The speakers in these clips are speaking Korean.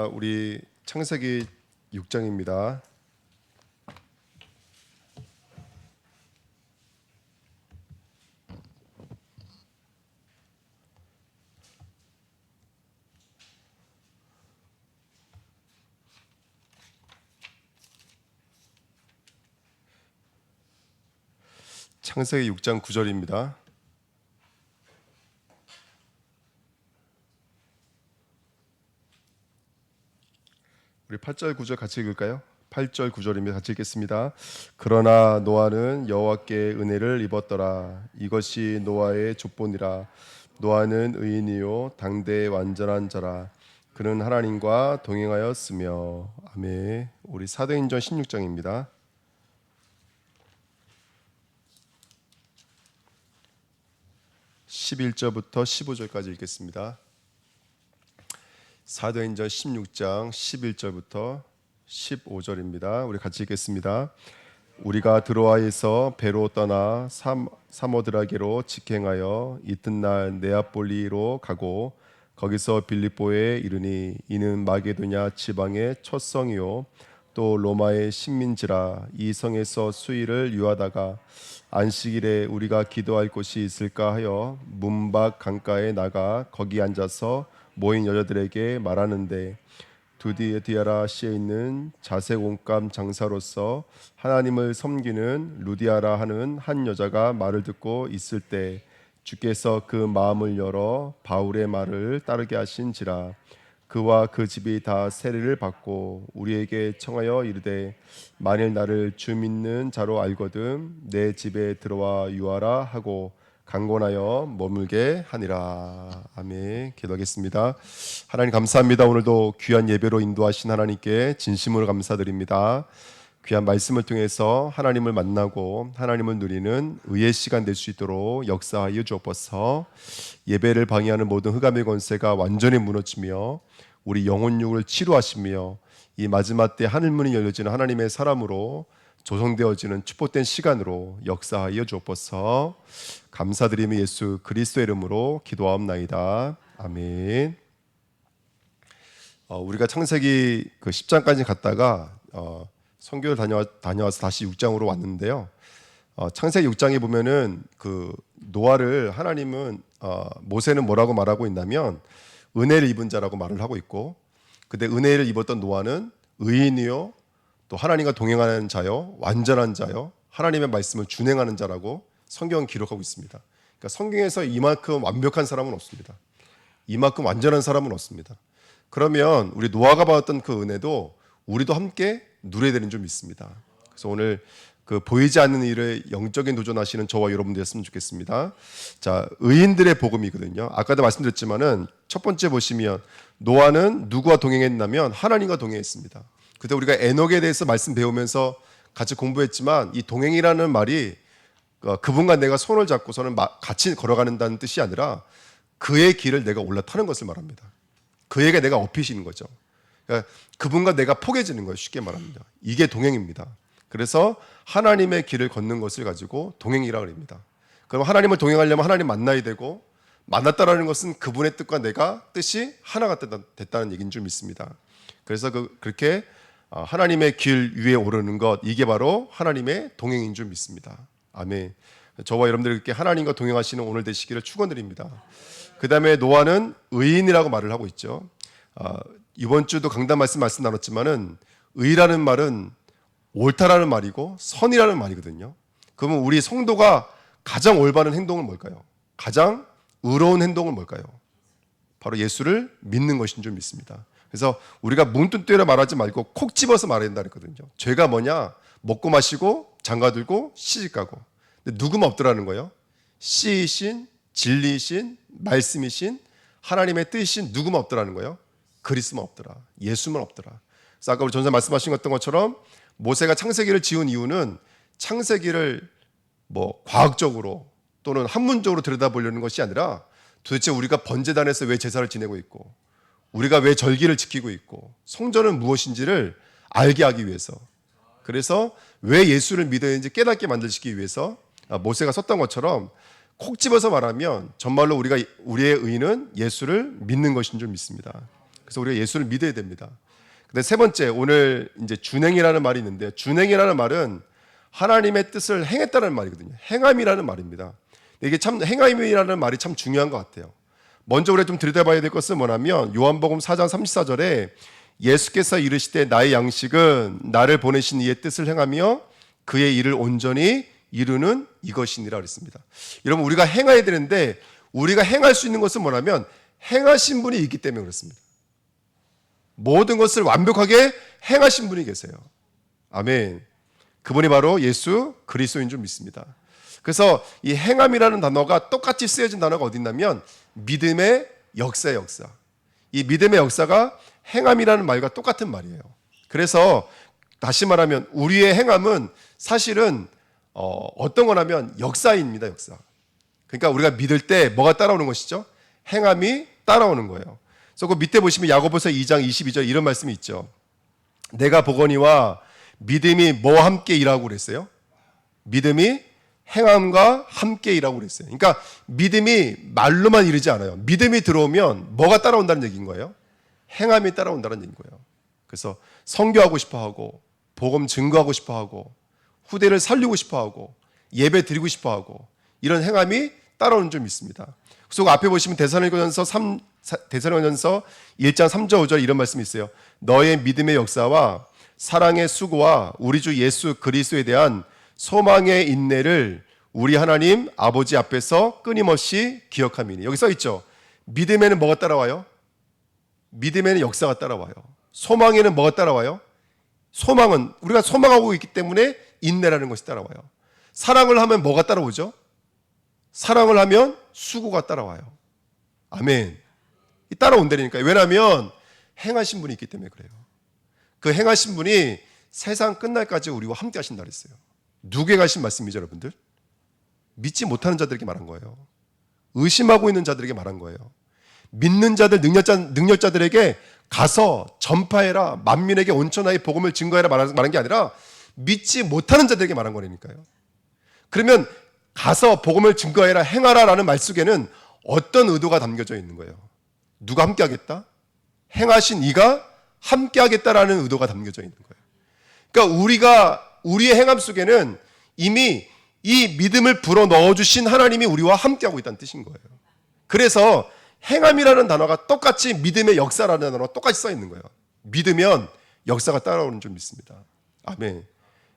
우리 창세기 6장입니다. 창세기 6장 9절입니다. 우리 8절 9절 같이 읽을까요? 8절 9절입니다. 같이 읽겠습니다. 그러나 노아는 여호와께 은혜를 입었더라. 이것이 노아의 족본이라. 노아는 의인이요 당대의 완전한 자라. 그는 하나님과 동행하였으며. 아멘. 우리 사도행전 16장입니다. 11절부터 15절까지 읽겠습니다. 사도행전 16장 11절부터 15절입니다. 우리 같이 읽겠습니다. 우리가 드로아에서 배로 떠나 사모드라게로 직행하여 이튿날 네아폴리로 가고 거기서 빌립보에 이르니 이는 마게도냐 지방의 첫 성이요 또 로마의 식민지라. 이 성에서 수일을 유하다가 안식일에 우리가 기도할 곳이 있을까 하여 문밖 강가에 나가 거기 앉아서 모인 여자들에게 말하는데 두디에디아라 시에 있는 자색 옷감 장사로서 하나님을 섬기는 루디아라 하는 한 여자가 말을 듣고 있을 때 주께서 그 마음을 열어 바울의 말을 따르게 하신지라. 그와 그 집이 다 세례를 받고 우리에게 청하여 이르되 만일 나를 주 믿는 자로 알거든 내 집에 들어와 유하라 하고 강권하여 머물게 하니라. 아멘. 기도하겠습니다. 하나님 감사합니다. 오늘도 귀한 예배로 인도하신 하나님께 진심으로 감사드립니다. 귀한 말씀을 통해서 하나님을 만나고 하나님을 누리는 의의 시간 될 수 있도록 역사하여 주옵소서. 예배를 방해하는 모든 흑암의 권세가 완전히 무너지며 우리 영혼육을 치료하시며 이 마지막 때 하늘문이 열려지는 하나님의 사람으로 조성되어지는 축복된 시간으로 역사하여 주옵소서. 감사드리며 예수 그리스도의 이름으로 기도하옵나이다. 아멘. 우리가 창세기 그 10장까지 갔다가 선교를 다녀와서 다시 6장으로 왔는데요. 창세기 6장에 보면은 그 노아를 하나님은 모세는 뭐라고 말하고 있냐면 은혜를 입은 자라고 말을 하고 있고, 근데 은혜를 입었던 노아는 의인이요 또 하나님과 동행하는 자요 완전한 자요 하나님의 말씀을 준행하는 자라고 성경은 기록하고 있습니다. 그러니까 성경에서 이만큼 완벽한 사람은 없습니다. 이만큼 완전한 사람은 없습니다. 그러면 우리 노아가 받았던 그 은혜도 우리도 함께 누려야 되는 줄 믿습니다. 그래서 오늘 그 보이지 않는 일에 영적인 도전하시는 저와 여러분들이었으면 좋겠습니다. 자, 의인들의 복음이거든요. 아까도 말씀드렸지만은 첫 번째 보시면 노아는 누구와 동행했냐면 하나님과 동행했습니다. 그때 우리가 에녹에 대해서 말씀 배우면서 같이 공부했지만 이 동행이라는 말이 그분과 내가 손을 잡고서는 같이 걸어가는다는 뜻이 아니라 그의 길을 내가 올라타는 것을 말합니다. 그에게 내가 업히시는 거죠. 그러니까 그분과 내가 포개지는 거예요. 쉽게 말합니다. 이게 동행입니다. 그래서 하나님의 길을 걷는 것을 가지고 동행이라고 합니다. 그럼 하나님을 동행하려면 하나님 만나야 되고, 만났다라는 것은 그분의 뜻과 내가 뜻이 하나가 됐다는 얘기인 줄 믿습니다. 그래서 그렇게 하나님의 길 위에 오르는 것, 이게 바로 하나님의 동행인 줄 믿습니다. 아멘. 저와 여러분들이 이렇게 하나님과 동행하시는 오늘 되시기를 축원드립니다. 그 다음에 노아는 의인이라고 말을 하고 있죠. 이번 주도 강단 말씀 나눴지만은 의라는 말은 옳다라는 말이고 선이라는 말이거든요. 그러면 우리 성도가 가장 올바른 행동은 뭘까요? 가장 의로운 행동은 뭘까요? 바로 예수를 믿는 것인 줄 믿습니다. 그래서 우리가 뭉뚱뜨려 말하지 말고 콕 집어서 말해야 된다 그랬거든요. 죄가 뭐냐? 먹고 마시고 장가들고 시집가고. 근데 누구만 없더라는 거예요. 씨이신 진리이신 말씀이신 하나님의 뜻이신 누구만 없더라는 거예요. 그리스도만 없더라. 예수만 없더라. 그래서 아까 우리 전사 말씀하신 것처럼 모세가 창세기를 지은 이유는 창세기를 뭐 과학적으로 또는 학문적으로 들여다보려는 것이 아니라 도대체 우리가 번제단에서 왜 제사를 지내고 있고 우리가 왜 절기를 지키고 있고 성전은 무엇인지를 알게 하기 위해서, 그래서 왜 예수를 믿어야 하는지 깨닫게 만들시기 위해서 모세가 썼던 것처럼 콕 집어서 말하면 정말로 우리의 의는 예수를 믿는 것인 줄 믿습니다. 그래서 우리가 예수를 믿어야 됩니다. 근데 세 번째, 오늘 이제 준행이라는 말이 있는데, 준행이라는 말은 하나님의 뜻을 행했다는 말이거든요. 행함이라는 말입니다. 이게 참 행함이라는 말이 참 중요한 것 같아요. 먼저 우리가 좀 들여다봐야 될 것은 뭐냐면 요한복음 4장 34절에 예수께서 이르시되 나의 양식은 나를 보내신 이의 뜻을 행하며 그의 일을 온전히 이루는 이것이니라 그랬습니다. 여러분, 우리가 행해야 되는데 우리가 행할 수 있는 것은 뭐냐면 행하신 분이 있기 때문에 그렇습니다. 모든 것을 완벽하게 행하신 분이 계세요. 아멘. 그분이 바로 예수 그리스도인 줄 믿습니다. 그래서 이 행함이라는 단어가 똑같이 쓰여진 단어가 어디 있냐면 믿음의 역사의 역사. 이 믿음의 역사가 행함이라는 말과 똑같은 말이에요. 그래서 다시 말하면 우리의 행함은 사실은 어떤 거냐면 역사입니다. 역사. 그러니까 우리가 믿을 때 뭐가 따라오는 것이죠? 행함이 따라오는 거예요. 그래서 그 밑에 보시면 야고보서 2장 22절 이런 말씀이 있죠. 내가 보거니와 믿음이 뭐와 함께 일하고 그랬어요? 믿음이 행함과 함께 일하고 그랬어요. 그러니까 믿음이 말로만 이르지 않아요. 믿음이 들어오면 뭐가 따라온다는 얘기인 거예요? 행함이 따라온다는 얘기인 거예요. 그래서 선교하고 싶어하고 복음 증거하고 싶어하고 후대를 살리고 싶어하고 예배 드리고 싶어하고 이런 행함이 따라오는 줄 믿습니다. 그래서 그 앞에 보시면 데살로니가전서 1장 3절 5절 이런 말씀이 있어요. 너의 믿음의 역사와 사랑의 수고와 우리 주 예수 그리스도에 대한 소망의 인내를 우리 하나님 아버지 앞에서 끊임없이 기억함이니. 여기 써 있죠. 믿음에는 뭐가 따라와요? 믿음에는 역사가 따라와요. 소망에는 뭐가 따라와요? 소망은 우리가 소망하고 있기 때문에 인내라는 것이 따라와요. 사랑을 하면 뭐가 따라오죠? 사랑을 하면 수고가 따라와요. 아멘. 따라온다니까요. 왜냐하면 행하신 분이 있기 때문에 그래요. 그 행하신 분이 세상 끝날까지 우리와 함께 하신다 그랬어요. 누구에게 하신 말씀이죠, 여러분들? 믿지 못하는 자들에게 말한 거예요. 의심하고 있는 자들에게 말한 거예요. 믿는 자들, 능력자들에게 가서 전파해라, 만민에게 온천하의 복음을 증거해라 말한 게 아니라 믿지 못하는 자들에게 말한 거라니까요. 그러면 가서 복음을 증거해라, 행하라라는 말 속에는 어떤 의도가 담겨져 있는 거예요? 누가 함께 하겠다? 행하신 이가 함께 하겠다라는 의도가 담겨져 있는 거예요. 그러니까 우리의 행함 속에는 이미 이 믿음을 불어 넣어주신 하나님이 우리와 함께하고 있다는 뜻인 거예요. 그래서 행함이라는 단어가 똑같이 믿음의 역사라는 단어가 똑같이 써 있는 거예요. 믿으면 역사가 따라오는 줄 믿습니다. 아멘.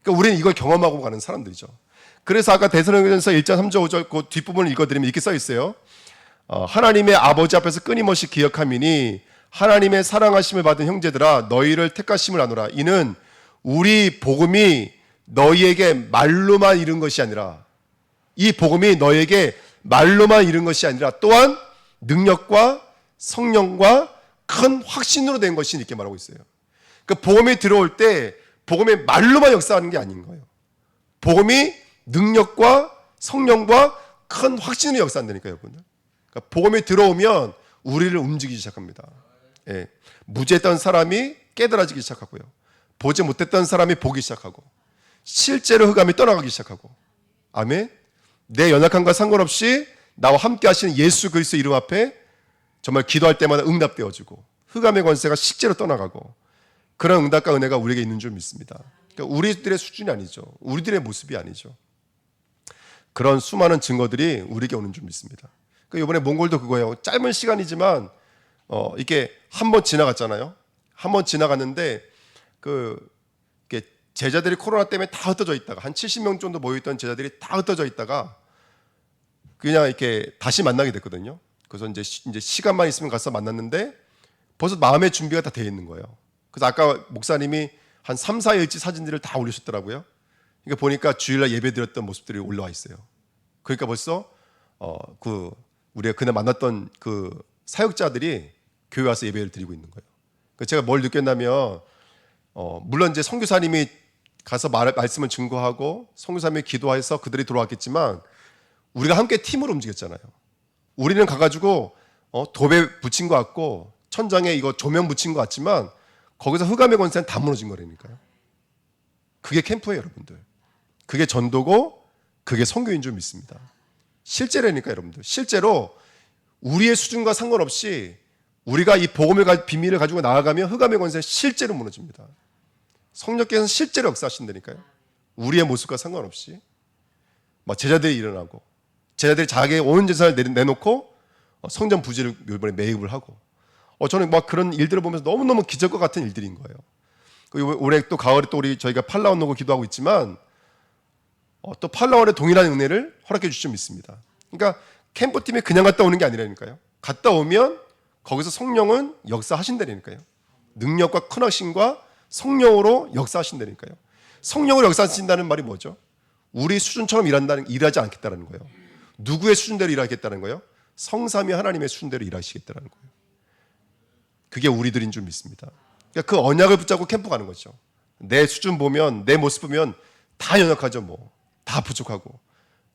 그러니까 우리는 이걸 경험하고 가는 사람들이죠. 그래서 아까 데살로니가전서 1장 3절 5절 그 뒷부분을 읽어드리면 이렇게 써 있어요. 하나님의 아버지 앞에서 끊임없이 기억함이니 하나님의 사랑하심을 받은 형제들아 너희를 택하심을 아노라. 이는 우리 복음이 너희에게 말로만 이른 것이 아니라 이 복음이 너희에게 말로만 이른 것이 아니라 또한 능력과 성령과 큰 확신으로 된 것이 이렇게 말하고 있어요. 그러니까 복음이 들어올 때 복음이 말로만 역사하는 게 아닌 거예요. 복음이 능력과 성령과 큰 확신으로 역사한다니까요, 여러분들. 그러니까 복음이 들어오면 우리를 움직이기 시작합니다. 예. 무지했던 사람이 깨달아지기 시작하고요. 보지 못했던 사람이 보기 시작하고 실제로 흑암이 떠나가기 시작하고 아멘. 내 연약함과 상관없이 나와 함께 하시는 예수 그리스도 이름 앞에 정말 기도할 때마다 응답되어지고 흑암의 권세가 실제로 떠나가고 그런 응답과 은혜가 우리에게 있는 줄 믿습니다. 그러니까 우리들의 수준이 아니죠. 우리들의 모습이 아니죠. 그런 수많은 증거들이 우리에게 오는 줄 믿습니다. 그러니까 이번에 몽골도 그거예요. 짧은 시간이지만 이렇게 한 번 지나갔잖아요. 한 번 지나갔는데 이렇게 제자들이 코로나 때문에 다 흩어져 있다가 한 70명 정도 모여있던 제자들이 다 흩어져 있다가 그냥 이렇게 다시 만나게 됐거든요. 그래서 이제 시간만 있으면 가서 만났는데 벌써 마음의 준비가 다 돼 있는 거예요. 그래서 아까 목사님이 한 3, 4일치 사진들을 다 올리셨더라고요. 그러니까 보니까 주일날 예배 드렸던 모습들이 올라와 있어요. 그러니까 벌써 우리가 그날 만났던 그 사역자들이 교회 와서 예배를 드리고 있는 거예요. 그러니까 제가 뭘 느꼈냐면 물론 이제 선교사님이 가서 말씀을 증거하고 선교사님이 기도해서 그들이 돌아왔겠지만 우리가 함께 팀으로 움직였잖아요. 우리는 가가지고 도배 붙인 것 같고 천장에 이거 조명 붙인 것 같지만 거기서 흑암의 권세는 다 무너진 거라니까요. 그게 캠프예요, 여러분들. 그게 전도고 그게 선교인 줄 믿습니다. 실제라니까 여러분들. 실제로 우리의 수준과 상관없이 우리가 이 복음의 비밀을 가지고 나아가면 흑암의 권세 실제로 무너집니다. 성령께서는 실제로 역사하신다니까요. 우리의 모습과 상관없이 막 제자들이 일어나고 제자들이 자기의 온 재산을 내놓고 성전 부지를 이번에 매입을 하고 저는 막 그런 일들을 보면서 너무너무 기적과 같은 일들인 거예요. 올해 또 가을에 또 저희가 팔라완 오고 기도하고 있지만 또 팔라완의 동일한 은혜를 허락해 주실 줄 믿습니다. 그러니까 캠프팀에 그냥 갔다 오는 게 아니라니까요. 갔다 오면 거기서 성령은 역사하신다니까요. 능력과 큰하심과 성령으로 역사하신다니까요. 성령으로 역사하신다는 말이 뭐죠? 우리 수준처럼 일하지 않겠다는 거예요. 누구의 수준대로 일하겠다는 거예요? 성삼위 하나님의 수준대로 일하시겠다는 거예요. 그게 우리들인 줄 믿습니다. 그러니까 그 언약을 붙잡고 캠프 가는 거죠. 내 수준 보면, 내 모습 보면 다 연약하죠. 다 부족하고.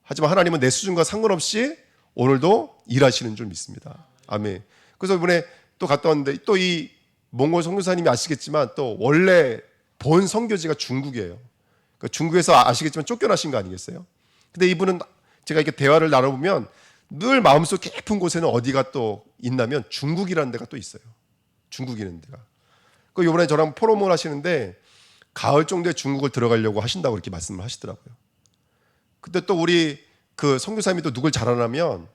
하지만 하나님은 내 수준과 상관없이 오늘도 일하시는 줄 믿습니다. 아멘. 그래서 이번에 또 갔다 왔는데 또 이 몽골 선교사님이 아시겠지만 또 원래 본 선교지가 중국이에요. 그러니까 중국에서 아시겠지만 쫓겨나신 거 아니겠어요? 근데 이분은 제가 이렇게 대화를 나눠보면 늘 마음속 깊은 곳에는 어디가 또 있냐면 중국이라는 데가 또 있어요. 중국이라는 데가. 그 이번에 저랑 포럼을 하시는데 가을 정도에 중국을 들어가려고 하신다고 이렇게 말씀을 하시더라고요. 그때 또 우리 그 선교사님이 또 누굴 잘 알아면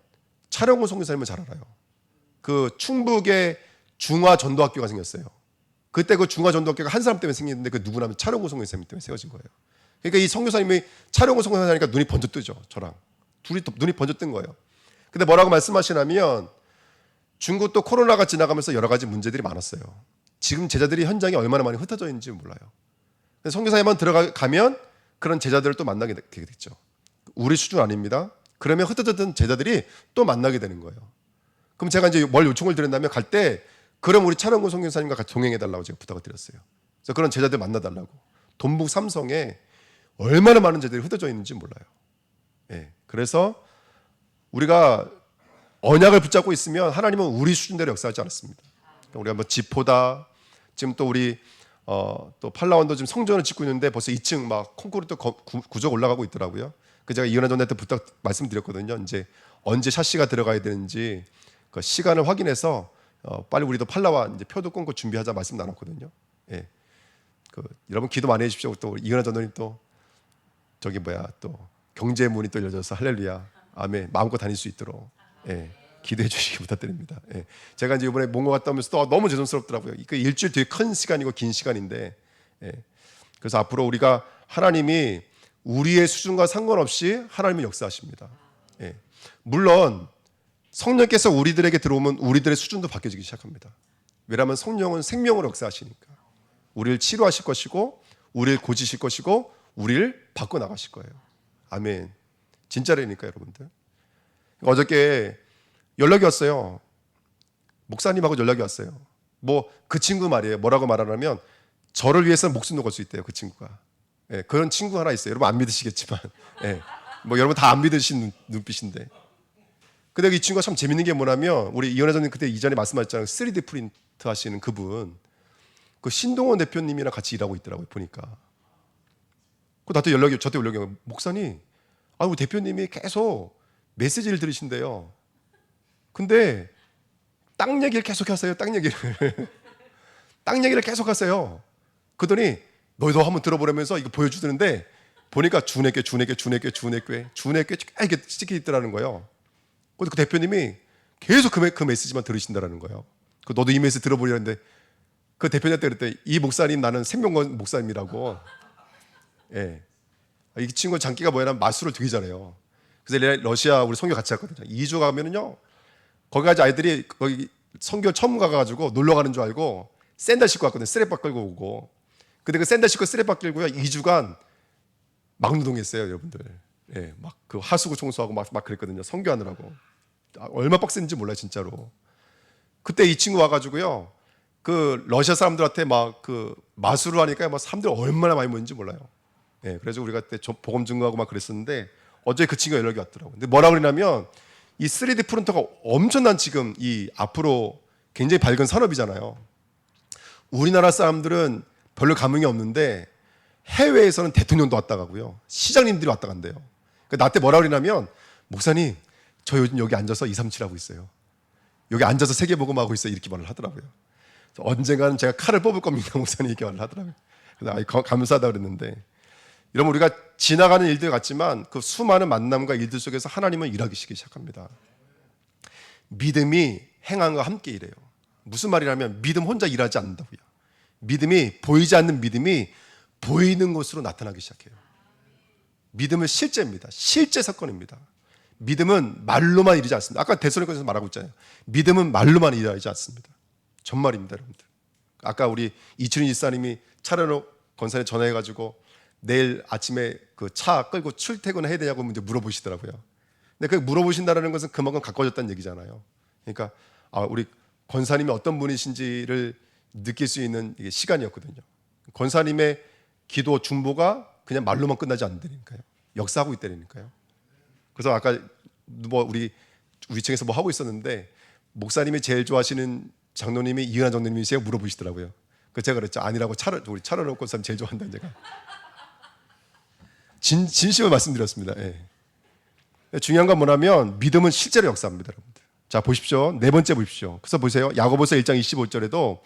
차령호 선교사님을 잘 알아요. 그 충북에 중화전도학교가 생겼어요. 그때 그 중화전도학교가 한 사람 때문에 생겼는데 그 누구냐면 차령호 선교사님 때문에 세워진 거예요. 그러니까 이 선교사님이 차령호 선교사니까 눈이 번쩍 뜨죠. 저랑 둘이 눈이 번쩍 뜬 거예요. 근데 뭐라고 말씀하시냐면 중국 또 코로나가 지나가면서 여러 가지 문제들이 많았어요. 지금 제자들이 현장에 얼마나 많이 흩어져 있는지 몰라요. 선교사에만 들어가면 그런 제자들을 또 만나게 되겠죠. 우리 수준 아닙니다. 그러면 흩어졌던 제자들이 또 만나게 되는 거예요. 그럼 제가 이제 뭘 요청을 드렸냐면 갈 때 그럼 우리 차량고 선교사님과 같이 동행해달라고 제가 부탁을 드렸어요. 그래서 그런 제자들 만나달라고. 동북 삼성에 얼마나 많은 제자들이 흩어져 있는지 몰라요. 그래서 우리가 언약을 붙잡고 있으면 하나님은 우리 수준대로 역사하지 않습니다. 우리가 뭐 지포다 지금 또 우리 또 팔라완도 지금 성전을 짓고 있는데 벌써 2층 막 콘크리트 구적 올라가고 있더라고요. 그 제가 이은하 전한테 부탁 말씀드렸거든요. 이제 언제 샤시가 들어가야 되는지 그 시간을 확인해서 빨리 우리도 팔라완 이제 표도 끊고 준비하자 말씀 나눴거든요. 여러분 기도 많이 해주십시오. 또 이은하 전도님 또 또 경제 문이 또 열려서 할렐루야 아멘 마음껏 다닐 수 있도록 기도해 주시기 부탁드립니다. 제가 이제 이번에 몽고 갔다 오면서 또 너무 죄송스럽더라고요. 그 일주일 되게 큰 시간이고 긴 시간인데 그래서 앞으로 우리가 하나님이 우리의 수준과 상관없이 하나님은 역사하십니다. 물론 성령께서 우리들에게 들어오면 우리들의 수준도 바뀌어지기 시작합니다. 왜냐하면 성령은 생명으로 역사하시니까 우리를 치료하실 것이고 우리를 고치실 것이고 우리를 바꿔나가실 거예요. 아멘. 진짜라니까 여러분들. 어저께 연락이 왔어요. 목사님하고 연락이 왔어요. 그 친구 말이에요. 뭐라고 말하냐면 저를 위해서는 목숨도 걸 수 있대요. 그 친구가. 그런 친구 하나 있어요. 여러분 안 믿으시겠지만 여러분 다 안 믿으신 눈빛인데 근데 이 친구가 참 재밌는 게 뭐냐면 우리 이현애 전님 그때 이전에 말씀하셨잖아요. 3D 프린트 하시는 그분 그 신동원 대표님이랑 같이 일하고 있더라고요. 보니까 저한테 연락이 와요. 목사님 우리 대표님이 계속 메시지를 들으신대요. 근데 땅 얘기를 계속 하세요. 땅 얘기를 땅 얘기를 계속 하세요. 그러더니 너희도 한번 들어보라면서 이거 보여주는데 보니까 주내께 이렇게 찍혀 있더라는 거예요. 그 대표님이 계속 그 메시지만 들으신다라는 거예요. 너도 이 메시지 들어보려는데 그 대표님한테 그랬더니 이 목사님 나는 생명건 목사님이라고. 이 친구 장기가 뭐냐면 마술을 되게 잘해요. 그래서 러시아 우리 선교 같이 갔거든요. 2주 가면은요 거기 가서 아이들이 거기 선교 처음 가가지고 놀러 가는 줄 알고 샌들 신고 왔거든요. 쓰레빠 끌고 오고. 근데 그 샌들 신고 쓰레빠 끌고요 2주간 막노동했어요, 여러분들. 막 그 하수구 청소하고 막 그랬거든요. 선교하느라고. 얼마 빡센지 몰라요, 진짜로. 그때 이 친구 와가지고요 그 러시아 사람들한테 막 그 마술을 하니까 막 사람들 얼마나 많이 모였는지 몰라요. 그래서 우리가 그때 복음 증거하고 막 그랬었는데 어제 그 친구가 연락이 왔더라고요. 근데 뭐라 그러냐면 이 3D 프린터가 엄청난 지금 이 앞으로 굉장히 밝은 산업이잖아요. 우리나라 사람들은 별로 감흥이 없는데 해외에서는 대통령도 왔다 가고요. 시장님들이 왔다 간대요. 그러니까 나한테 뭐라 그러냐면 목사님 저 요즘 여기 앉아서 237 하고 있어요. 여기 앉아서 세계복음하고 있어 이렇게 말을 하더라고요. 언젠가는 제가 칼을 뽑을 겁니다. 목사님 이렇게 말을 하더라고요. 그래서 감사하다 그랬는데, 여러분 우리가 지나가는 일들 같지만 그 수많은 만남과 일들 속에서 하나님은 일하기 시작합니다. 믿음이 행함과 함께 일해요. 무슨 말이냐면 믿음 혼자 일하지 않는다고요. 믿음이 보이지 않는 믿음이 보이는 것으로 나타나기 시작해요. 믿음은 실제입니다. 실제 사건입니다. 믿음은 말로만 일하지 않습니다. 아까 데살로니가서 말하고 있잖아요. 믿음은 말로만 일하지 않습니다. 정말입니다, 여러분들. 아까 우리 이춘희 지사님이 차례로 권사님 전화해가지고 내일 아침에 그 차 끌고 출퇴근해야 되냐고 이제 물어보시더라고요. 근데 그 물어보신다는 것은 그만큼 가까워졌다는 얘기잖아요. 그러니까 우리 권사님이 어떤 분이신지를 느낄 수 있는 시간이었거든요. 권사님의 기도 중보가 그냥 말로만 끝나지 않는다니까요. 역사하고 있다니까요. 그래서 아까 우리 층에서 뭐 하고 있었는데 목사님이 제일 좋아하시는 장로님이 이은하 장로님이세요? 물어보시더라고요. 그 제가 그랬죠. 아니라고 우리 차려놓고 권사님 제일 좋아한다는 제가 진심을 말씀드렸습니다. 예. 중요한 건 뭐냐면 믿음은 실제로 역사합니다, 여러분들. 자 보십시오. 네 번째 보십시오. 그래서 보세요. 야고보서 1장 25절에도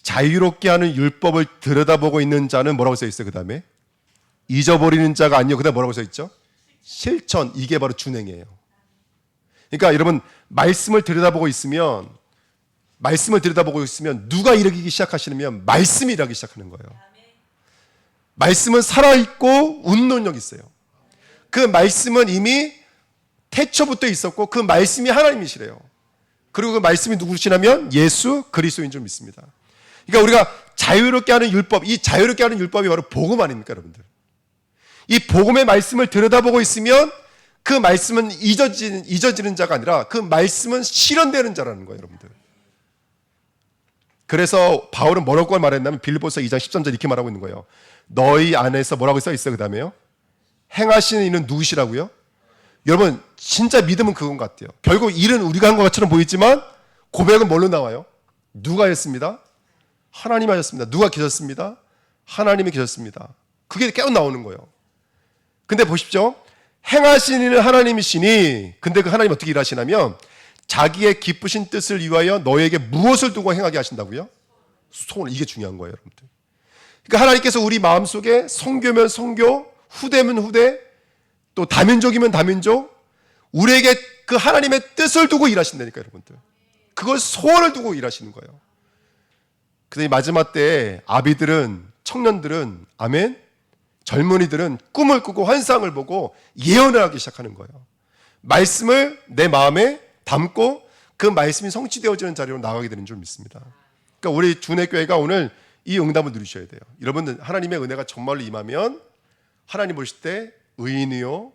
자유롭게 하는 율법을 들여다보고 있는 자는 뭐라고 써 있어요? 그 다음에 잊어버리는 자가 아니요. 그 다음에 뭐라고 써 있죠? 실천. 이게 바로 준행이에요. 그러니까 여러분 말씀을 들여다보고 있으면 누가 일하기 시작하시냐면 말씀이 일하기 시작하는 거예요. 말씀은 살아있고 운동력이 있어요. 그 말씀은 이미 태초부터 있었고 그 말씀이 하나님이시래요. 그리고 그 말씀이 누구시냐면 예수 그리스도인 줄 믿습니다. 그러니까 우리가 자유롭게 하는 율법, 이 자유롭게 하는 율법이 바로 복음 아닙니까, 여러분들? 이 복음의 말씀을 들여다보고 있으면 그 말씀은 잊어지는 자가 아니라 그 말씀은 실현되는 자라는 거예요, 여러분들. 그래서 바울은 뭐라고 말했냐면 빌립보서 2장 13절 이렇게 말하고 있는 거예요. 너희 안에서 뭐라고 써 있어요? 그 다음에요. 행하시는 이는 누구시라고요? 여러분 진짜 믿음은 그건 같아요. 결국 일은 우리가 한 것처럼 보이지만 고백은 뭘로 나와요? 누가 했습니다? 하나님 하셨습니다. 누가 계셨습니다? 하나님이 계셨습니다. 그게 계속 나오는 거예요. 근데 보십시오. 행하시는 이는 하나님이시니, 근데 그 하나님 어떻게 일하시냐면 자기의 기쁘신 뜻을 위하여 너에게 무엇을 두고 행하게 하신다고요? 소원. 이게 중요한 거예요, 여러분들. 그러니까 하나님께서 우리 마음속에 성교면 성교, 후대면 후대, 또 다민족이면 다민족, 우리에게 그 하나님의 뜻을 두고 일하신다니까, 여러분들. 그걸 소원을 두고 일하시는 거예요. 그래서 이 마지막 때에 아비들은, 청년들은, 아멘, 젊은이들은 꿈을 꾸고 환상을 보고 예언을 하기 시작하는 거예요. 말씀을 내 마음에 담고 그 말씀이 성취되어지는 자리로 나가게 되는 줄 믿습니다. 그러니까 우리 준혜교회가 오늘 이 응답을 누리셔야 돼요. 여러분들 하나님의 은혜가 정말로 임하면 하나님 보실 때 의인이요,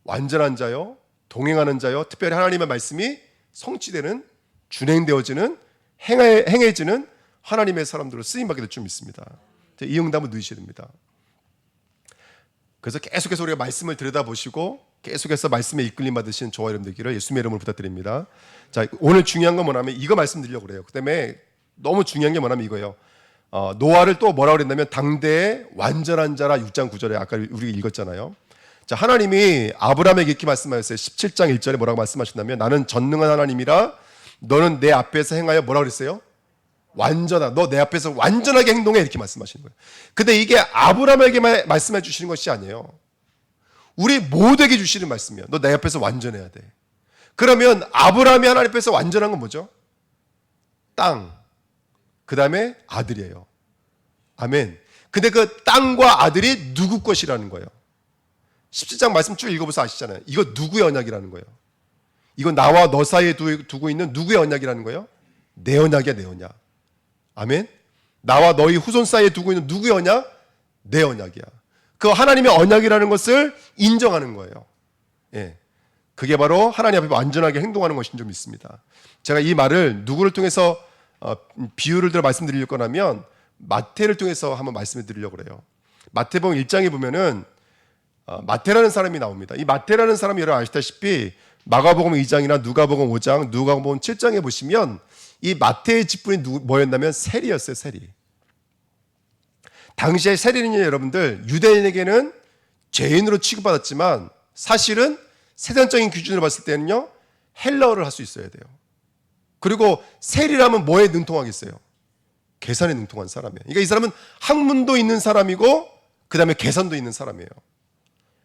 완전한 자요, 동행하는 자요, 특별히 하나님의 말씀이 성취되는, 준행되어지는, 행해지는 하나님의 사람들로 쓰임받게 될 줄 믿습니다. 이 응답을 누리셔야 됩니다. 그래서 계속해서 우리가 말씀을 들여다보시고 계속해서 말씀에 이끌림 받으시는 저와 여러분 되기를 예수님의 이름으로 부탁드립니다. 자, 오늘 중요한 건 뭐냐면 이거 말씀드리려고 그래요. 그 때문에 너무 중요한 게 뭐냐면 이거예요. 노아를 또 뭐라고 그랬냐면 당대의 완전한 자라 6장 9절에 아까 우리가 읽었잖아요. 자, 하나님이 아브라함에게 이렇게 말씀하셨어요. 17장 1절에 뭐라고 말씀하셨냐면 나는 전능한 하나님이라 너는 내 앞에서 행하여 뭐라고 그랬어요? 완전하. 너 내 앞에서 완전하게 행동해 이렇게 말씀하시는 거예요. 근데 이게 아브라함에게 말씀해 주시는 것이 아니에요. 우리 모두에게 주시는 말씀이에요. 너 내 앞에서 완전해야 돼. 그러면 아브라함이 하나님 앞에서 완전한 건 뭐죠? 땅. 그 다음에 아들이에요. 아멘. 근데 그 땅과 아들이 누구 것이라는 거예요? 17장 말씀 쭉 읽어보셔서 아시잖아요. 이거 누구의 언약이라는 거예요? 이거 나와 너 사이에 두고 있는 누구의 언약이라는 거예요? 내 언약이야, 내 언약. 아멘. 나와 너희 후손 사이에 두고 있는 누구의 언약? 내 언약이야. 그 하나님의 언약이라는 것을 인정하는 거예요. 예. 그게 바로 하나님 앞에 완전하게 행동하는 것인 줄 믿습니다. 제가 이 말을 누구를 통해서 비유를 들어 말씀드리려고 하면 마태를 통해서 한번 말씀을 드리려고 그래요. 마태복음 1장에 보면은 마태라는 사람이 나옵니다. 이 마태라는 사람이 여러분 아시다시피 마가복음 2장이나 누가복음 5장, 누가복음 7장에 보시면 이 마태의 직분이 뭐였냐면 세리였어요. 세리. 당시에 세리는요, 여러분들 유대인에게는 죄인으로 취급받았지만 사실은 세상적인 기준으로 봤을 때는요 헬라어를 할 수 있어야 돼요. 그리고 세리라면 뭐에 능통하겠어요? 계산에 능통한 사람이에요. 그러니까 이 사람은 학문도 있는 사람이고 그 다음에 계산도 있는 사람이에요.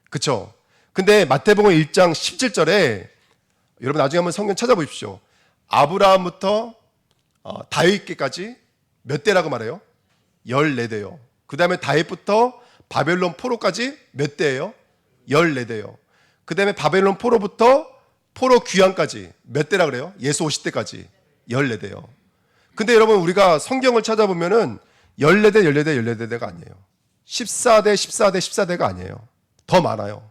그렇죠? 근데 마태복음 1장 17절에 여러분 나중에 한번 성경 찾아보십시오. 아브라함부터 다윗께까지 몇 대라고 말해요? 14대요. 그 다음에 다윗부터 바벨론 포로까지 몇 대예요? 14대요. 그 다음에 바벨론 포로부터 포로 귀환까지 몇 대라 그래요? 예수 50대까지 14대요. 근데 여러분 우리가 성경을 찾아보면은 14대, 14대, 14대가 아니에요. 14대, 14대, 14대가 아니에요. 더 많아요.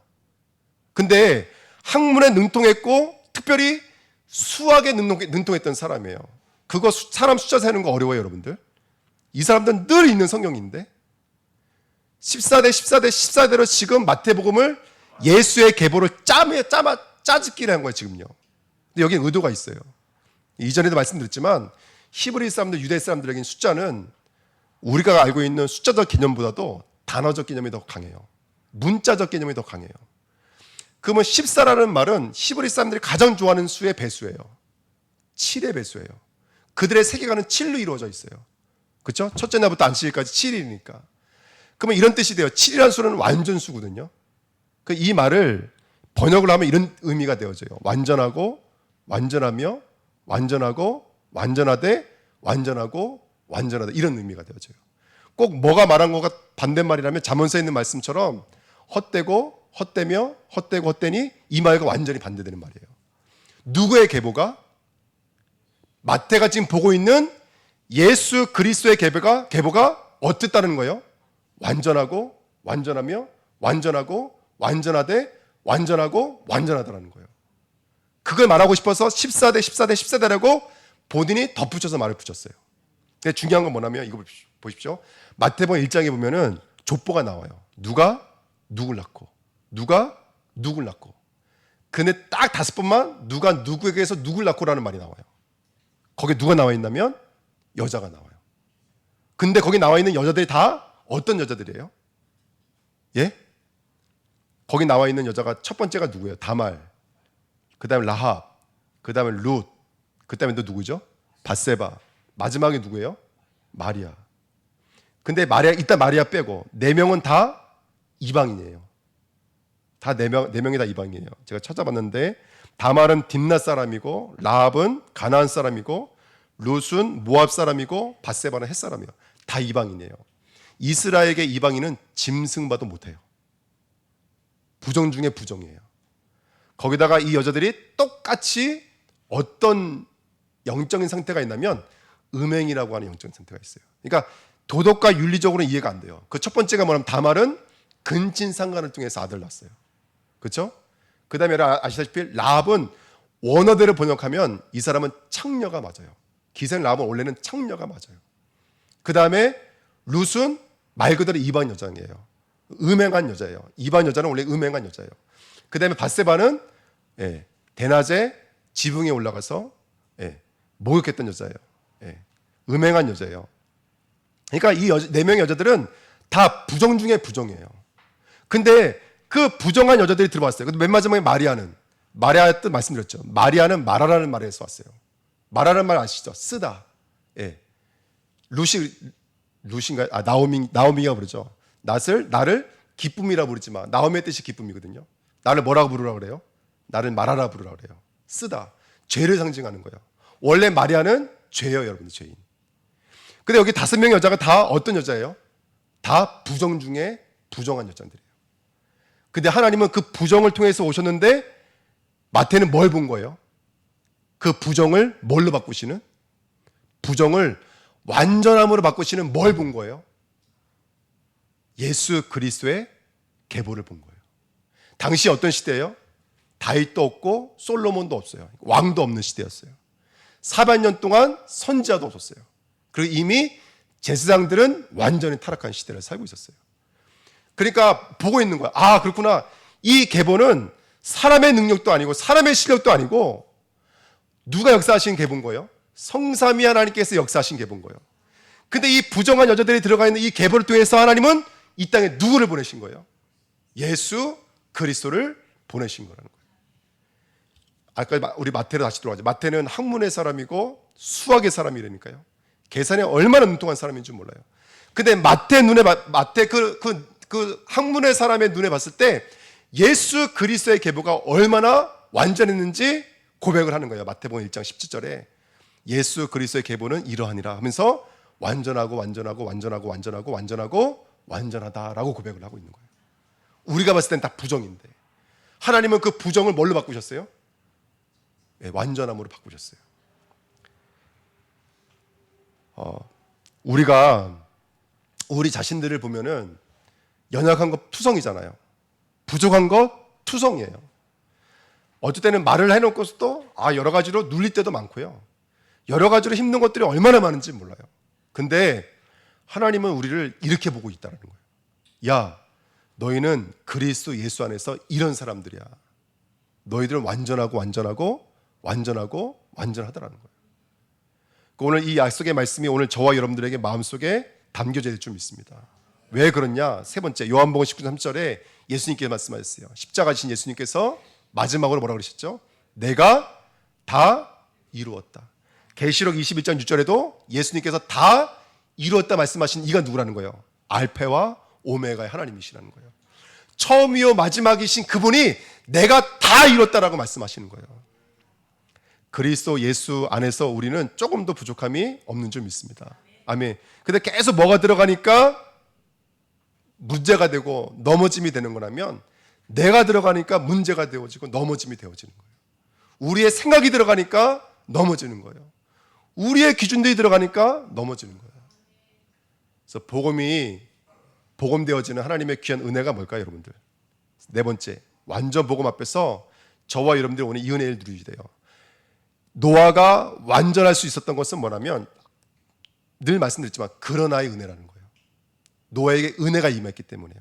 근데 학문에 능통했고 특별히 수학에 능통했던 사람이에요. 그거 사람 숫자 세는 거 어려워요, 여러분들. 이 사람들은 늘 있는 성경인데 14대, 14대, 14대로 지금 마태복음을 예수의 계보를 짜집기를 한 거예요, 지금요. 근데 여기는 의도가 있어요. 이전에도 말씀드렸지만 히브리 사람들, 유대 사람들에게는 숫자는 우리가 알고 있는 숫자적 개념보다도 단어적 개념이 더 강해요. 문자적 개념이 더 강해요. 그러면 14라는 말은 히브리 사람들이 가장 좋아하는 수의 배수예요. 7의 배수예요. 그들의 세계관은 7로 이루어져 있어요. 그렇죠? 첫째 날부터 안식일까지 7일이니까. 그러면 이런 뜻이 돼요. 7이라는 수는 완전수거든요. 이 말을 번역을 하면 이런 의미가 되어져요. 완전하고, 완전하며, 완전하고, 완전하되, 완전하고, 완전하다. 이런 의미가 되어져요. 꼭 뭐가 말한 거가 반대말이라면 잠언서에 있는 말씀처럼 헛되고, 헛되며, 헛되고, 헛되니 이 말과 완전히 반대되는 말이에요. 누구의 계보가? 마태가 지금 보고 있는 예수 그리스도의 계보가 어땠다는 거예요? 완전하고, 완전하며, 완전하고, 완전하되, 완전하고, 완전하다라는 거예요. 그걸 말하고 싶어서 14대, 14대, 14대라고 본인이 덧붙여서 말을 붙였어요. 근데 중요한 건 뭐냐면 이거 보십시오. 마태복음 1장에 보면은 족보가 나와요. 누가 누굴 낳고, 누가 누굴 낳고. 근데 딱 5번만 누가 누구에게서 누굴 낳고라는 말이 나와요. 거기에 누가 나와 있냐면 여자가 나와요. 근데 거기 나와 있는 여자들이 다 어떤 여자들이에요? 예? 거기 나와 있는 여자가 첫 번째가 누구예요? 다말. 그 다음에 라합. 그 다음에 룻. 그 다음에 또 누구죠? 밧세바. 마지막에 누구예요? 마리아. 근데 일단 마리아 빼고 4명은 다 이방인이에요. 다 4명이 다 이방인이에요. 제가 찾아봤는데 다말은 딥낫 사람이고 라합은 가나안 사람이고 룻은 모압 사람이고 밧세바는 헷 사람이에요. 다 이방인이에요. 이스라엘의 이방인은 짐승봐도 못해요. 부정 중에 부정이에요. 거기다가 이 여자들이 똑같이 어떤 영적인 상태가 있냐면 음행이라고 하는 영적인 상태가 있어요. 그러니까 도덕과 윤리적으로는 이해가 안 돼요. 그 첫 번째가 뭐냐면 다말은 근친상간을 통해서 아들 낳았어요. 그렇죠? 그 다음에 아시다시피 라합은 원어대로 번역하면 이 사람은 창녀가 맞아요. 기생 라합은 원래는 창녀가 맞아요. 그 다음에 룻은 말 그대로 이방 여자예요. 음행한 여자예요. 이방 여자는 원래 음행한 여자예요. 그 다음에 밧세바는 대낮에 지붕에 올라가서 목욕했던 여자예요. 음행한 여자예요. 그러니까 이 4명의 여자들은 다 부정 중에 부정이에요. 근데 그 부정한 여자들이 들어왔어요. 근데 맨 마지막에 마리아 뜻 말씀드렸죠. 마리아는 말하라는 말에서 왔어요. 말하라는 말 아시죠? 쓰다. 루시인가요? 나오미가 부르죠. 나를 기쁨이라 부르지 마. 나오미의 뜻이 기쁨이거든요. 나를 뭐라고 부르라 그래요? 나를 말하라 부르라 그래요. 쓰다. 죄를 상징하는 거예요. 원래 마리아는 죄예요, 여러분들, 죄인. 근데 여기 5명의 여자가 다 어떤 여자예요? 다 부정 중에 부정한 여자들이에요. 근데 하나님은 그 부정을 통해서 오셨는데 마태는 뭘 본 거예요? 그 부정을 뭘로 바꾸시는? 부정을 완전함으로 바꾸시는 뭘 본 거예요? 예수 그리스도의 계보를 본 거예요. 당시 어떤 시대예요? 다윗도 없고 솔로몬도 없어요. 왕도 없는 시대였어요. 400년 동안 선지자도 없었어요. 그리고 이미 제사장들은 완전히 타락한 시대를 살고 있었어요. 그러니까 보고 있는 거야. 아, 그렇구나. 이 계보는 사람의 능력도 아니고 사람의 실력도 아니고 누가 역사하신 계보인 거예요? 성삼위 하나님께서 역사하신 계보인 거예요. 근데 이 부정한 여자들이 들어가 있는 이 계보를 통해서 하나님은 이 땅에 누구를 보내신 거예요? 예수 그리스도를 보내신 거라는 거예요. 아까 우리 마태로 다시 돌아가죠. 마태는 학문의 사람이고 수학의 사람이라니까요. 계산에 얼마나 능통한 사람인 줄 몰라요. 근데 마태 그 학문의 사람의 눈에 봤을 때 예수 그리스도의 계보가 얼마나 완전했는지 고백을 하는 거예요. 마태복음 1장 17절에 예수 그리스도의 계보는 이러하니라 하면서 완전하고 완전하다라고 고백을 하고 있는 거예요. 우리가 봤을 땐 다 부정인데 하나님은 그 부정을 뭘로 바꾸셨어요? 네, 완전함으로 바꾸셨어요. 우리가 우리 자신들을 보면은 연약한 것 투성이잖아요. 부족한 것 투성이에요. 어쩔 때는 말을 해놓고서도 여러 가지로 눌릴 때도 많고요. 여러 가지로 힘든 것들이 얼마나 많은지 몰라요. 근데 하나님은 우리를 이렇게 보고 있다는 거예요. 야, 너희는 그리스도 예수 안에서 이런 사람들이야. 너희들은 완전하다라는 거예요. 오늘 이 약속의 말씀이 오늘 저와 여러분들에게 마음속에 담겨져야 될 줄 믿습니다. 왜 그러냐? 세 번째, 요한복음 19장 3절에 예수님께 말씀하셨어요. 십자가 지신 예수님께서 마지막으로 뭐라고 그러셨죠? 내가 다 이루었다. 계시록 21장 6절에도 예수님께서 다 이루었다 말씀하신 이가 누구라는 거예요? 알파와 오메가의 하나님이시라는 거예요. 처음이요 마지막이신 그분이 내가 다 이뤘다라고 말씀하시는 거예요. 그리스도 예수 안에서 우리는 조금도 부족함이 없는 줄 믿습니다. 아멘. 근데 계속 뭐가 들어가니까 문제가 되고 넘어짐이 되는 거라면 내가 들어가니까 문제가 되어지고 넘어짐이 되어지는 거예요. 우리의 생각이 들어가니까 넘어지는 거예요. 우리의 기준들이 들어가니까 넘어지는 거예요. 그래서 복음되어지는 하나님의 귀한 은혜가 뭘까요, 여러분들? 네 번째, 완전 복음 앞에서 저와 여러분들이 오늘 이 은혜를 누리게 돼요. 노아가 완전할 수 있었던 것은 뭐냐면 늘 말씀드렸지만 그러나의 은혜라는 거예요. 노아에게 은혜가 임했기 때문에요.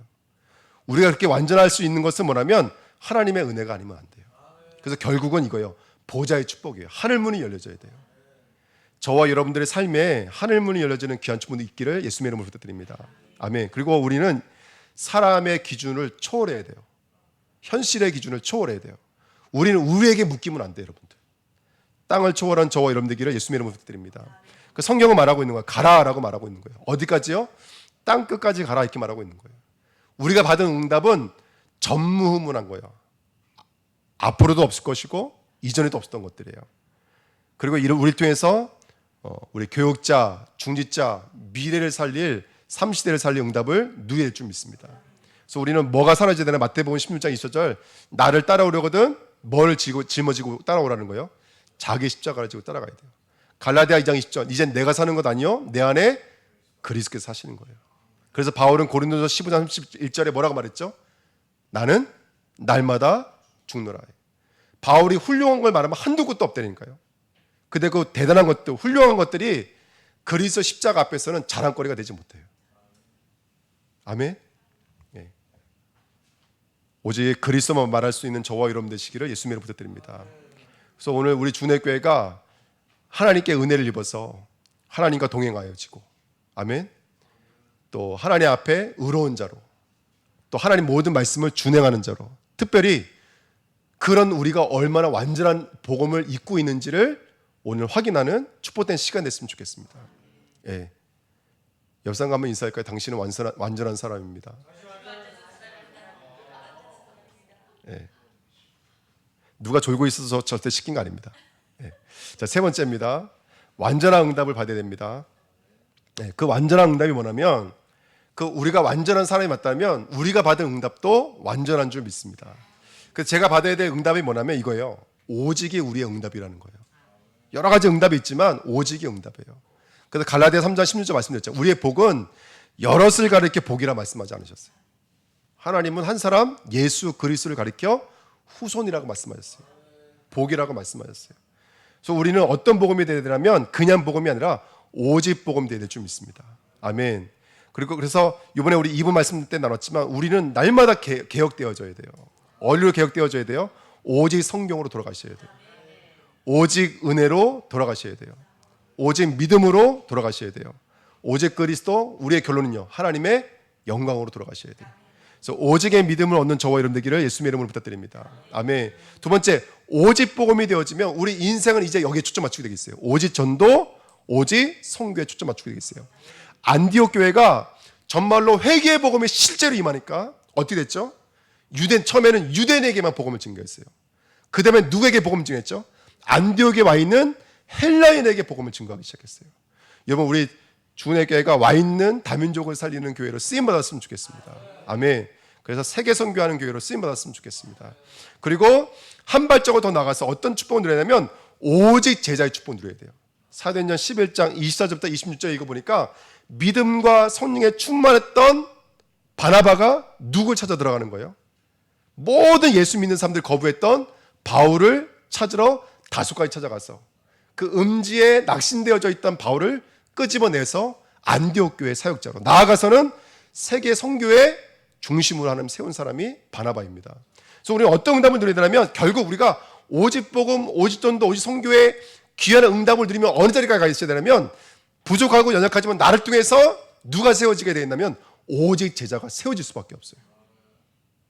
우리가 그렇게 완전할 수 있는 것은 뭐냐면 하나님의 은혜가 아니면 안 돼요. 그래서 결국은 이거예요. 보좌의 축복이에요. 하늘문이 열려져야 돼요. 저와 여러분들의 삶에 하늘문이 열려지는 귀한 축복이 있기를 예수님의 이름으로 부탁드립니다. 아멘. 그리고 우리는 사람의 기준을 초월해야 돼요. 현실의 기준을 초월해야 돼요. 우리는 우리에게 묶이면 안 돼요, 여러분들. 땅을 초월한 저와 여러분 되기를 예수님의 이름으로 부탁드립니다. 그 성경은 말하고 있는 거예요. 가라라고 말하고 있는 거예요. 어디까지요? 땅 끝까지 가라 이렇게 말하고 있는 거예요. 우리가 받은 응답은 전무후무한 거예요. 앞으로도 없을 것이고 이전에도 없었던 것들이에요. 그리고 우리를 통해서 우리 교육자, 중직자, 미래를 살릴 30대를 살릴 응답을 누리게 될 줄 믿습니다. 그래서 우리는 뭐가 사라져야 되나? 마태복음 16장 20절 나를 따라오려거든 뭘 짊어지고 따라오라는 거예요? 자기 십자가를 지고 따라가야 돼요. 갈라디아 2장 20절 이젠 내가 사는 것 아니요 내 안에 그리스도께서 사시는 거예요. 그래서 바울은 고린도서 15장 31절에 뭐라고 말했죠? 나는 날마다 죽노라. 바울이 훌륭한 걸 말하면 한두 곳도 없다니까요. 근데 그 대단한 것들, 훌륭한 것들이 그리스도 십자가 앞에서는 자랑거리가 되지 못해요. 아멘. 예. 오직 그리스도만 말할 수 있는 저와 여러분 되시기를 예수님으로 부탁드립니다. 그래서 오늘 우리 주내교회가 하나님께 은혜를 입어서 하나님과 동행하여지고, 아멘. 또 하나님 앞에 의로운 자로, 또 하나님 모든 말씀을 준행하는 자로, 특별히 그런 우리가 얼마나 완전한 복음을 입고 있는지를 오늘 확인하는 축복된 시간 됐으면 좋겠습니다. 예. 옆 사람 한번 인사할까요? 당신은 완전한 사람입니다. 예. 누가 졸고 있어서 절대 시킨 거 아닙니다. 예. 자, 세 번째입니다. 완전한 응답을 받아야 됩니다. 예. 그 완전한 응답이 뭐냐면 그 우리가 완전한 사람이 맞다면 우리가 받은 응답도 완전한 줄 믿습니다. 그래서 제가 받아야 될 응답이 뭐냐면 이거예요. 오직이 우리의 응답이라는 거예요. 여러 가지 응답이 있지만 오직이 응답이에요. 그래서 갈라디아 3장 16절 말씀드렸죠. 우리의 복은 여럿을 가리켜 복이라 말씀하지 않으셨어요. 하나님은 한 사람 예수 그리스도를 가리켜 후손이라고 말씀하셨어요. 복이라고 말씀하셨어요. 그래서 우리는 어떤 복음이 되어야 되냐면 그냥 복음이 아니라 오직 복음 되어야 될 줄 믿습니다. 아멘. 그리고 그래서 이번에 우리 2부 말씀 때 나눴지만 우리는 날마다 개혁되어져야 돼요. 어디로 개혁되어져야 돼요? 오직 성경으로 돌아가셔야 돼요. 오직 은혜로 돌아가셔야 돼요. 오직 믿음으로 돌아가셔야 돼요. 오직 그리스도, 우리의 결론은요 하나님의 영광으로 돌아가셔야 돼요. 그래서 오직의 믿음을 얻는 저와 여러분 되기를 예수님의 이름으로 부탁드립니다. 아멘. 두 번째, 오직 복음이 되어지면 우리 인생은 이제 여기에 초점 맞추게 되겠어요. 오직 전도, 오직 선교에 초점 맞추게 되겠어요. 안디옥 교회가 정말로 회개의 복음이 실제로 임하니까 어떻게 됐죠? 처음에는 유대인에게만 복음을 증거했어요. 그 다음에 누구에게 복음을 증거했죠? 안디옥에 와 있는 헬라인에게 복음을 증거하기 시작했어요. 여러분, 우리 주은혜 교회가 와 있는 다민족을 살리는 교회로 쓰임 받았으면 좋겠습니다. 아멘. 그래서 세계 선교하는 교회로 쓰임 받았으면 좋겠습니다. 그리고 한 발짝을 더 나가서 어떤 축복을 누려야 되냐면 오직 제자의 축복을 누려야 돼요. 사도행전 11장 24절부터 26절 읽어보니까 믿음과 성령에 충만했던 바나바가 누굴 찾아 들어가는 거예요? 모든 예수 믿는 사람들 거부했던 바울을 찾으러 다소까지 찾아가서 그 음지에 낙신되어져 있던 바울을 끄집어내서 안디옥 교회 사역자로 나아가서는 세계 선교의 중심으로 하나님 세운 사람이 바나바입니다. 그래서 우리는 어떤 응답을 누려야 되냐면 결국 우리가 오직 복음, 오직 전도, 오직 선교의 귀한 응답을 누리면 어느 자리까지 가 있어야 되냐면 부족하고 연약하지만 나를 통해서 누가 세워지게 되었냐면 오직 제자가 세워질 수밖에 없어요.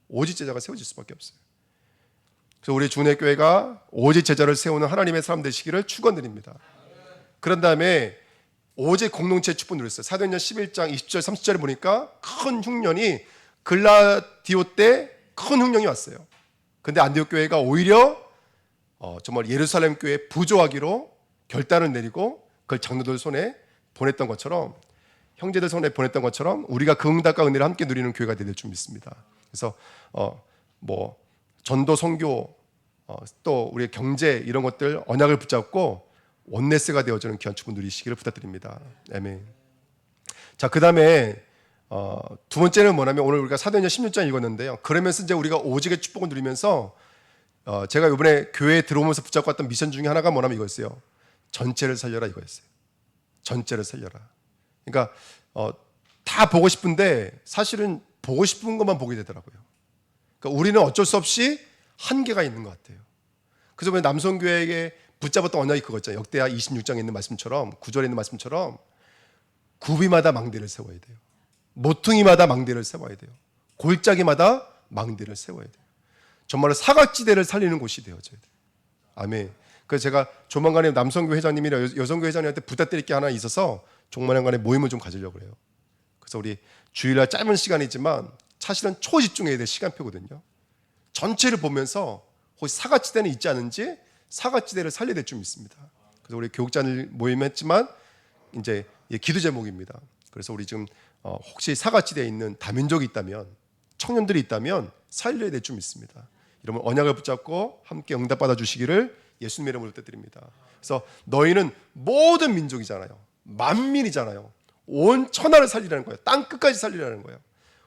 오직 제자가 세워질 수밖에 없어요. 그래서 우리 주은혜 교회가 오직 제자를 세우는 하나님의 사람 되시기를 축원드립니다. 그런 다음에 오직 공동체 축복 누렸어요. 사도행전 11장 20절 30절에 보니까 큰 흉년이 글라디오 때 큰 흉년이 왔어요. 근데 안디옥 교회가 오히려 정말 예루살렘 교회에 부조하기로 결단을 내리고 그걸 장로들 손에 보냈던 것처럼 형제들 손에 보냈던 것처럼 우리가 그 응답과 은혜를 함께 누리는 교회가 될 줄 믿습니다. 그래서 전도 선교 또 우리의 경제 이런 것들 언약을 붙잡고 원네스가 되어주는 귀한 축복 누리시기를 부탁드립니다. 아멘. 자, 그 다음에 두 번째는 뭐냐면 오늘 우리가 사도행전 16장 읽었는데요. 그러면서 이제 우리가 오직의 축복을 누리면서 제가 이번에 교회에 들어오면서 붙잡고 왔던 미션 중에 하나가 뭐냐면 이거였어요. 전체를 살려라 이거였어요. 전체를 살려라. 그러니까 다 보고 싶은데 사실은 보고 싶은 것만 보게 되더라고요. 그러니까 우리는 어쩔 수 없이 한계가 있는 것 같아요. 그래서 왜 남성교회에게 붙잡았던 언약이 그거 있잖아요. 역대하 26장에 있는 말씀처럼 9절에 있는 말씀처럼 구비마다 망대를 세워야 돼요. 모퉁이마다 망대를 세워야 돼요. 골짜기마다 망대를 세워야 돼요. 정말로 사각지대를 살리는 곳이 되어져야 돼요. 아멘. 그래서 제가 조만간에 남성교 회장님이나 여성교 회장님한테 부탁드릴 게 하나 있어서 조만간에 모임을 좀 가지려고 해요. 그래서 우리 주일날 짧은 시간이지만 사실은 초집중해야 될 시간표거든요. 전체를 보면서 혹시 사각지대는 있지 않은지 사각지대를 살려야 될 줄 믿습니다. 그래서 우리 교육자들 모임했지만 이제 기도 제목입니다. 그래서 우리 지금 혹시 사각지대에 있는 다민족이 있다면 청년들이 있다면 살려야 될 줄 믿습니다. 이러면 언약을 붙잡고 함께 응답받아 주시기를 예수님의 이름으로 부탁드립니다. 그래서 너희는 모든 민족이잖아요. 만민이잖아요. 온 천하를 살리라는 거예요. 땅 끝까지 살리라는 거예요.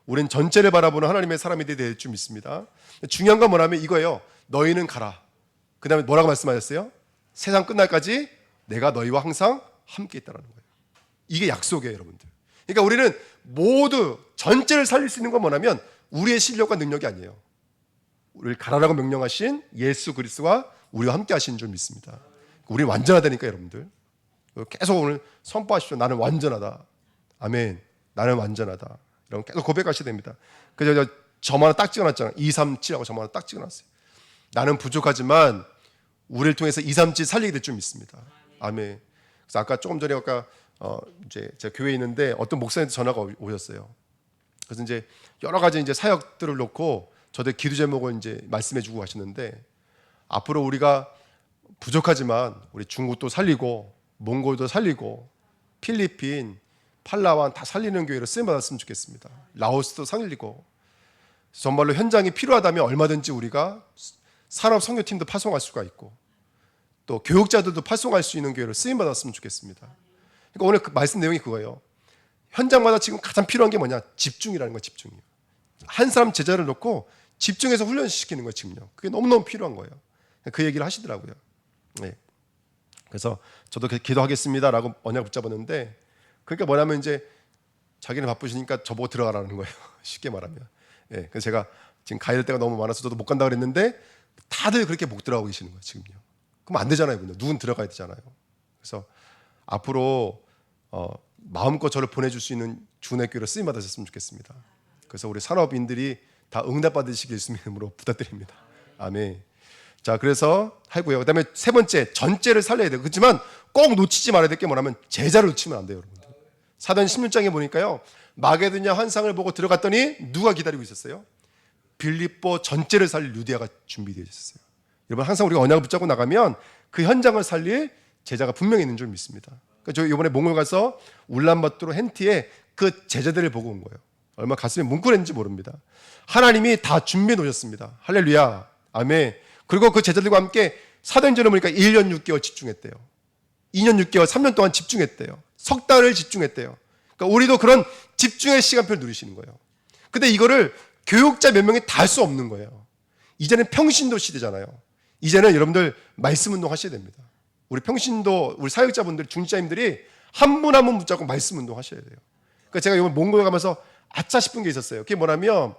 우리는 전체를 바라보는 하나님의 사람이 될 줄 믿습니다. 중요한 건 뭐냐면 이거예요. 너희는 가라. 그 다음에 뭐라고 말씀하셨어요? 세상 끝날까지 내가 너희와 항상 함께 있다는 거예요. 이게 약속이에요, 여러분들. 그러니까 우리는 모두 전체를 살릴 수 있는 건 뭐냐면 우리의 실력과 능력이 아니에요. 우리를 가라라고 명령하신 예수 그리스도가 우리와 함께 하시는 줄 믿습니다. 우리는 완전하다니까 여러분들. 계속 오늘 선포하십시오. 나는 완전하다. 아멘. 나는 완전하다. 이런 계속 고백하셔야 됩니다. 그래서 점 하나 딱 찍어놨잖아요. 237하고 점 하나 딱 찍어놨어요. 나는 부족하지만 우리를 통해서 237 살리게 될 줄 믿습니다. 아멘. 그래서 아까 조금 전에 이제 제가 교회에 있는데 어떤 목사님한테 전화가 오셨어요. 그래서 이제 여러 가지 이제 사역들을 놓고 저들 기도 제목을 이제 말씀해주고 가시는데 앞으로 우리가 부족하지만 우리 중국도 살리고 몽골도 살리고 필리핀, 팔라완 다 살리는 교회로 쓰임 받았으면 좋겠습니다. 라오스도 살리고 정말로 현장이 필요하다면 얼마든지 우리가 산업 선교팀도 파송할 수가 있고 또 교육자들도 파송할 수 있는 교회로 쓰임 받았으면 좋겠습니다. 그러니까 오늘 그 말씀 내용이 그거예요. 현장마다 지금 가장 필요한 게 뭐냐? 집중이라는 거예요. 집중이요. 한 사람 제자를 놓고 집중해서 훈련시키는 거예요. 지금요. 그게 너무너무 필요한 거예요. 그 얘기를 하시더라고요. 네. 그래서 저도 기도하겠습니다라고 언약 붙잡았는데 그러니까 뭐냐면 이제 자기는 바쁘시니까 저보고 들어가라는 거예요. 쉽게 말하면. 네. 그래서 제가 지금 가야 될 때가 너무 많아서 저도 못 간다 그랬는데 다들 그렇게 못 들어가고 계시는 거예요. 지금요. 그럼 안 되잖아요. 근데 누군 들어가야 되잖아요. 그래서 앞으로 마음껏 저를 보내줄 수 있는 주은혜 교회로 쓰임 받으셨으면 좋겠습니다. 그래서 우리 산업인들이 다 응답받으시길 예수님 이름으로 부탁드립니다. 아멘. 자, 그래서 하고요. 그다음에 세 번째, 전제를 살려야 돼요. 그렇지만 꼭 놓치지 말아야 될 게 뭐냐면 제자를 놓치면 안 돼요, 여러분들. 사도행 16장에 보니까요, 마게도냐 환상을 보고 들어갔더니 누가 기다리고 있었어요? 빌립보 전체를 살릴 루디아가 준비되어 있었어요. 여러분, 항상 우리가 언약을 붙잡고 나가면 그 현장을 살릴 제자가 분명히 있는 줄 믿습니다. 그러니까 저 이번에 몽골 가서 울란바토르 hen티에 그 제자들을 보고 온 거예요. 얼마나 가슴에 뭉클했는지 모릅니다. 하나님이 다 준비해 놓으셨습니다. 할렐루야. 아멘. 그리고 그 제자들과 함께 사도행전을 보니까 1년 6개월 집중했대요. 2년 6개월, 3년 동안 집중했대요. 석 달을 집중했대요. 그러니까 우리도 그런 집중의 시간표를 누리시는 거예요. 근데 이거를 교육자 몇 명이 다 할 수 없는 거예요. 이제는 평신도 시대잖아요. 이제는 여러분들 말씀 운동 하셔야 됩니다. 우리 평신도, 우리 사역자분들, 중직자님들이 한 분 한 분 붙잡고 말씀 운동 하셔야 돼요. 그러니까 제가 이번 몽골에 가면서 아차 싶은 게 있었어요. 그게 뭐냐면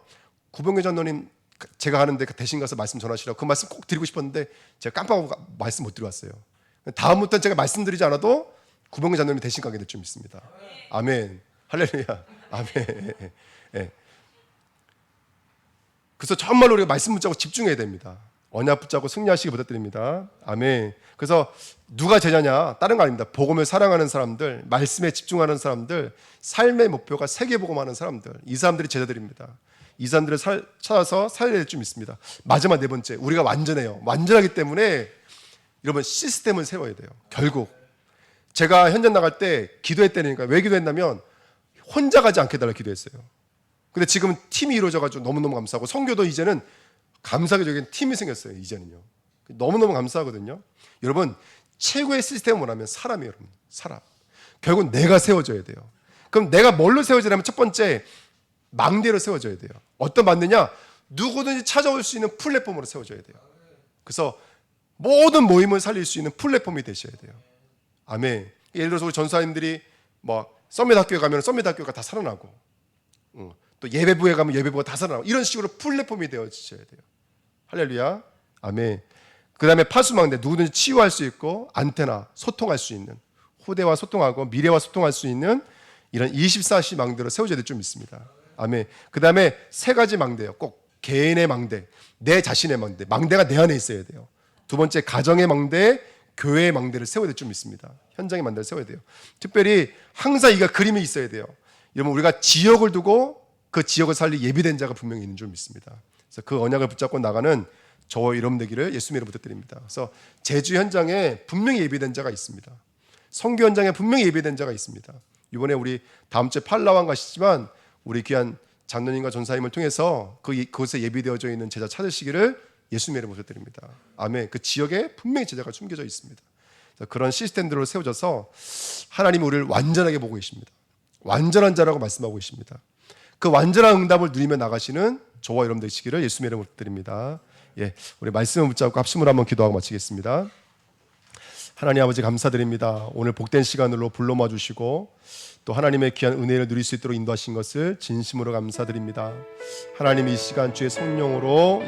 구병교 장로님 제가 하는데 대신 가서 말씀 전하시라고 그 말씀 꼭 드리고 싶었는데 제가 깜빡하고 말씀 못 드려왔어요. 다음부터는 제가 말씀드리지 않아도 구병교 장로님 대신 가게 될 줄 믿습니다. 아멘. 할렐루야. 아멘. 네. 그래서 정말로 우리가 말씀 붙잡고 집중해야 됩니다. 언약 붙잡고 승리하시기 부탁드립니다. 아멘. 그래서 누가 제자냐? 다른 거 아닙니다. 복음을 사랑하는 사람들, 말씀에 집중하는 사람들, 삶의 목표가 세계복음하는 사람들, 이 사람들이 제자들입니다. 이 사람들을 찾아서 살려야 될 줄 믿습니다. 마지막 네 번째, 우리가 완전해요. 완전하기 때문에 여러분 시스템을 세워야 돼요. 결국 제가 현장 나갈 때 기도했다니까 왜 기도했냐면 혼자 가지 않게 달라 기도했어요. 근데 지금은 팀이 이루어져가지고 너무너무 감사하고 선교도 이제는 감사하게 저기는 팀이 생겼어요. 이제는요. 너무너무 감사하거든요. 여러분 최고의 시스템은 뭐냐면 사람이에요. 여러분 사람. 결국 내가 세워져야 돼요. 그럼 내가 뭘로 세워지냐면 첫 번째 망대로 세워져야 돼요. 어떤 망대냐? 누구든지 찾아올 수 있는 플랫폼으로 세워져야 돼요. 그래서 모든 모임을 살릴 수 있는 플랫폼이 되셔야 돼요. 아멘. 예를 들어서 우리 전사님들이 뭐 썸밋 학교에 가면 썸밋 학교가 다 살아나고 또 예배부에 가면 예배부가 다 살아나고 이런 식으로 플랫폼이 되어지셔야 돼요. 할렐루야. 아멘. 그 다음에 파수망대, 누구든지 치유할 수 있고 안테나, 소통할 수 있는, 후대와 소통하고 미래와 소통할 수 있는 이런 24시 망대로 세워져야 될 줄 믿습니다. 아멘. 그 다음에 세 가지 망대요. 꼭 개인의 망대, 내 자신의 망대, 망대가 내 안에 있어야 돼요. 두 번째 가정의 망대, 교회의 망대를 세워야 될 줄 믿습니다. 현장의 망대를 세워야 돼요. 특별히 항상 이가 그림이 있어야 돼요. 여러분 우리가 지역을 두고 그 지역을 살릴 예비된 자가 분명히 있는 줄 믿습니다. 그래서 그 언약을 붙잡고 나가는 저와 여러분 되기를 예수님 이름으로 부탁드립니다. 그래서 제주 현장에 분명히 예비된 자가 있습니다. 선교 현장에 분명히 예비된 자가 있습니다. 이번에 우리 다음 주에 팔라완 가시지만 우리 귀한 장로님과 전사님을 통해서 그곳에 예비되어져 있는 제자 찾으시기를 예수님 이름으로 부탁드립니다. 아멘. 그 지역에 분명히 제자가 숨겨져 있습니다. 그런 시스템들로 세워져서 하나님이 우리를 완전하게 보고 계십니다. 완전한 자라고 말씀하고 계십니다. 그 완전한 응답을 누리며 나가시는 저와 여러분 되시기를 예수님 이름으로 드립니다. 예, 우리 말씀을 붙잡고 합심으로 한번 기도하고 마치겠습니다. 하나님 아버지 감사드립니다. 오늘 복된 시간으로 불러 모아주시고 또 하나님의 귀한 은혜를 누릴 수 있도록 인도하신 것을 진심으로 감사드립니다. 하나님 이 시간 주의 성령으로